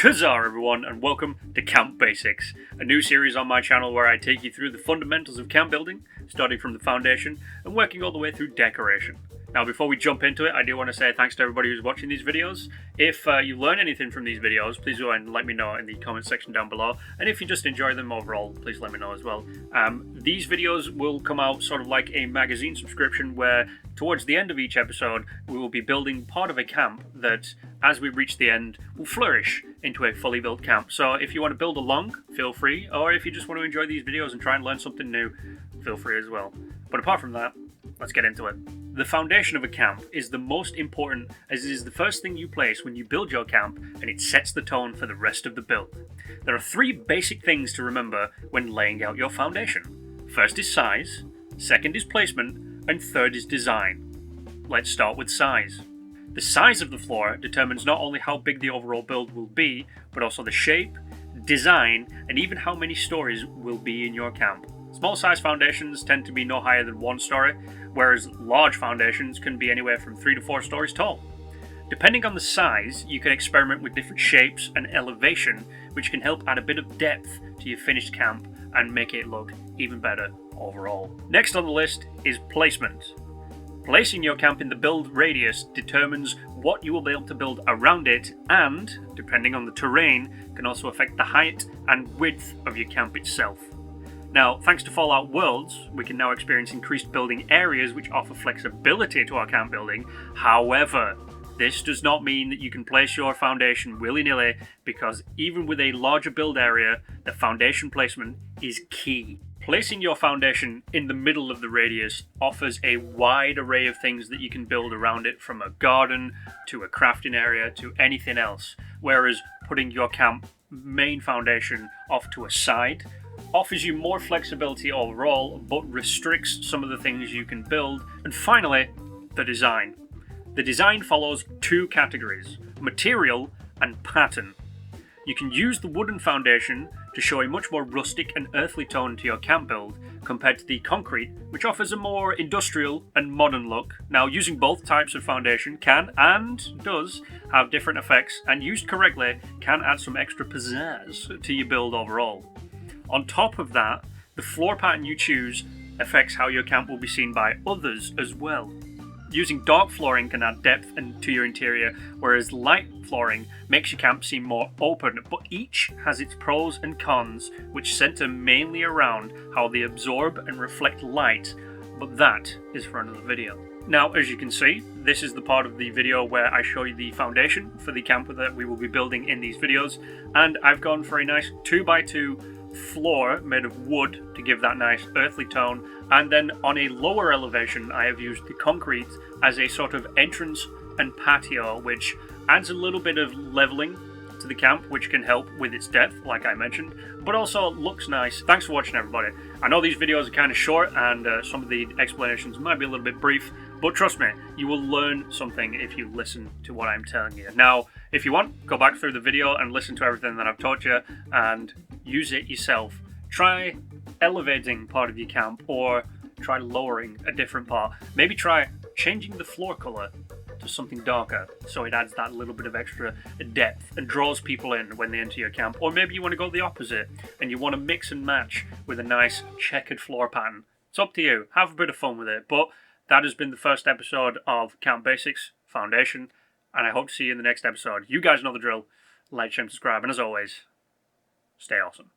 Kazar everyone, and welcome to Camp Basics, a new series on my channel where I take you through the fundamentals of camp building, starting from the foundation and working all the way through decoration. Now before we jump into it, I do want to say thanks to everybody who's watching these videos. If you learn anything from these videos, please go and let me know in the comment section down below, and if you just enjoy them overall, please let me know as well. These videos will come out sort of like a magazine subscription where towards the end of each episode we will be building part of a camp that, as we reach the end, will flourish into a fully built camp. So if you want to build along, feel free, or if you just want to enjoy these videos and try and learn something new, feel free as well. But apart from that, let's get into it. The foundation of a camp is the most important, as it is the first thing you place when you build your camp, and it sets the tone for the rest of the build. There are three basic things to remember when laying out your foundation. First is size, second is placement, and third is design. Let's start with size. The size of the floor determines not only how big the overall build will be, but also the shape, design, and even how many stories will be in your camp. Small size foundations tend to be no higher than 1 story, whereas large foundations can be anywhere from 3 to 4 stories tall. Depending on the size, you can experiment with different shapes and elevation, which can help add a bit of depth to your finished camp and make it look even better overall. Next on the list is placement. Placing your camp in the build radius determines what you will be able to build around it, and, depending on the terrain, can also affect the height and width of your camp itself. Now, thanks to Fallout Worlds, we can now experience increased building areas which offer flexibility to our camp building. However, this does not mean that you can place your foundation willy-nilly, because even with a larger build area, the foundation placement is key. Placing your foundation in the middle of the radius offers a wide array of things that you can build around it, from a garden to a crafting area to anything else, whereas putting your camp main foundation off to a side offers you more flexibility overall, but restricts some of the things you can build. And finally, the design. The design follows 2 categories: material and pattern. You can use the wooden foundation to show a much more rustic and earthly tone to your camp build compared to the concrete, which offers a more industrial and modern look. Now, using both types of foundation can and does have different effects, and used correctly can add some extra pizzazz to your build overall. On top of that, the floor pattern you choose affects how your camp will be seen by others as well. Using dark flooring can add depth to your interior, whereas light flooring makes your camp seem more open, but each has its pros and cons, which center mainly around how they absorb and reflect light, but that is for another video. Now, as you can see, this is the part of the video where I show you the foundation for the camp that we will be building in these videos, and I've gone for a nice 2x2 floor made of wood to give that nice earthly tone, and then on a lower elevation I have used the concrete as a sort of entrance and patio, which adds a little bit of leveling to the camp, which can help with its depth, like I mentioned, but also looks nice. Thanks for watching, everybody. I know these videos are kind of short and some of the explanations might be a little bit brief, but trust me, you will learn something if you listen to what I'm telling you. Now, if you want, go back through the video and listen to everything that I've taught you and use it yourself. Try elevating part of your camp, or try lowering a different part. Maybe try changing the floor color to something darker, so it adds that little bit of extra depth and draws people in when they enter your camp. Or maybe you want to go the opposite and you want to mix and match with a nice checkered floor pattern. It's up to you. Have a bit of fun with it. But that has been the first episode of Camp Basics Foundation, and I hope to see you in the next episode. You guys know the drill. Like, share, and subscribe, and as always, stay awesome.